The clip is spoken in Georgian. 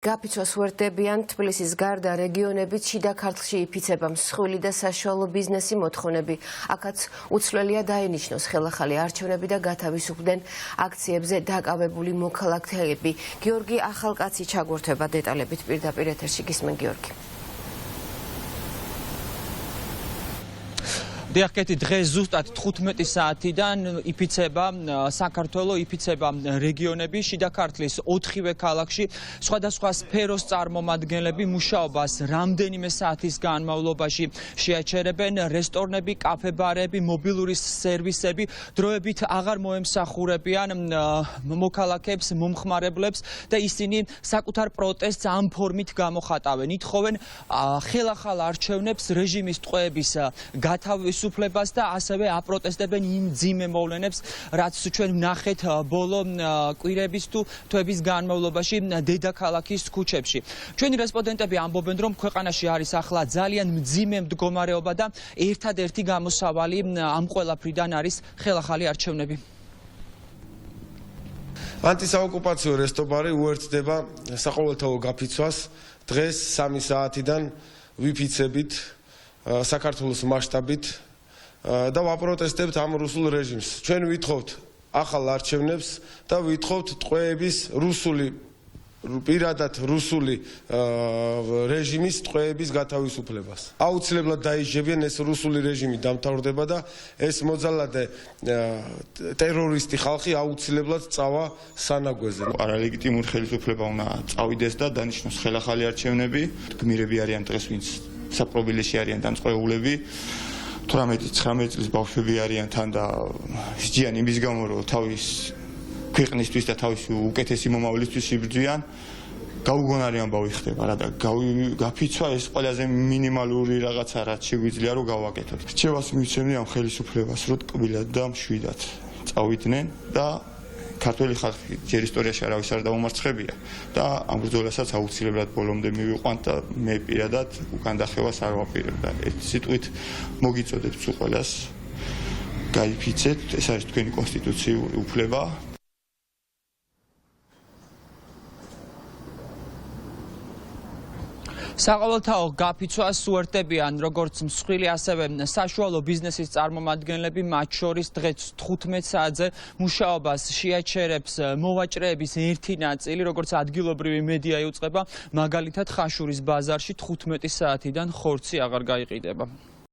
გაფიცვას უერთდებიან თბილისის გარდა რეგიონებით შიდა ქართლში იფიცება მსხვილი და საშუალო ბიზნესი მოთხოვნები. აქაც უცვლელია დაენიშნოს ხელახალი არჩევნები და გათავისუფლდნენ აქციებზე დაკავებული მოქალაქეები. გიორგი ახალკაცი ჩაგურთება დეტალებით პირდაპირ ეთერში გისმენ გიორგი. Დიახკეთი დღეს ზუსტად 15 საათიდან იფიცება საქართველო, იფიცება რეგიონები, შიდა ქართლის 4-ვე ქალაქში სხვადასხვა სფეროს წარმომადგენლები მუშაობას რამდენიმე საათის განმავლობაში შეაჩერებენ. რესტორნები, კაფე-ბარები, მობილური სერვისები დროებით აღარ მოემსახურებიან მოქალაქეებს, მომხმარებლებს და ისინი საკუთარ პროტესტს ამ ფორმით გამოხატავენ. ითხოვენ ხელახალ არჩევნებს, რეჟიმის ტყვეების გათავისუფლებას და ასევე აპროტესტებენ იმ მძიმე მოვლენებს, რაც ჩვენ ვნახეთ ბოლო კვირების თუ თვების განმავლობაში დედაქალაქის ქუჩებში. ჩვენი რესპონდენტები ამბობენ, რომ ქვეყანაში არის ახლა ძალიან მძიმე მდგომარეობა და ერთადერთი გამოსავალი ამ ყველაფრიდან არის ხელახალი არჩევნები. ანტისაოკუპაციო რესტორანი უერთდება საყოველთაო გაფიცვას. დღეს 3 საათიდან ვიფიცებით საქართველოს მასშტაბით და ვაპროტესტებთ ამ რუსულ რეჟიმს. ჩვენ ვითხოვთ ახალ არჩევნებს და ვითხოვთ ტყვეების პირადად რუსული რეჟიმის ტყვეების გათავისუფლებას. აუცილებლად დაიჯებიან ეს რუსული რეჟიმი დამთავრდება და ეს მოძალადე ტერორისტი ხალხი აუცილებლად წავა სანაგვეზე. არალეგიტიმური ხელისუფლება უნდა წავიდეს და დანიშნოს ხელახალი არჩევნები. გმირები არიან დღეს, ვინც საპრობილეში არიან დამწყეულები. 18-19 წლის ბავშვები არიან თან და სჯიან იმის გამო, რომ თავის ქვეყნისთვის და თავისი უკეთესი მომავლისთვის იბრძვიან. გაუგონარი ამბავი ხდება რა და გაფიცვა ეს ყველაზე მინიმალური რაღაცა რაც შეგვიძლია რომ გავაკეთოთ. რჩევას მივცემდი ამ ხელისუფლებას, რომ ტკბილად და მშვიდად წავიდნენ და ქართველი ხალხი ჯერ ისტორიაში არავის არ დაუმარცხებია და ამ ბრძოლასაც აუცილებლად ბოლომდე მივიყვანთ და მე პირადად უკან დახევას არ ვაპირებ და ეს სიტყვით მოგიწოდებთ სულ ყველას გაიფიცეთ, ეს არის თქვენი კონსტიტუციური უფლება. საყოველთაო გაფიცვას უერთდებიან როგორც მსხვილი, ასევე საშუალო ბიზნესის წარმომადგენლები, მათ შორის დღეს 15 საათზე მუშაობას შეაჩერებს მოვაჭრეების ერთი ნაწილი, როგორც ადგილობრივი მედია იუწყება, მაგალითად ხაშურის ბაზარში 15 საათიდან ხორცი აღარ გაიყიდება.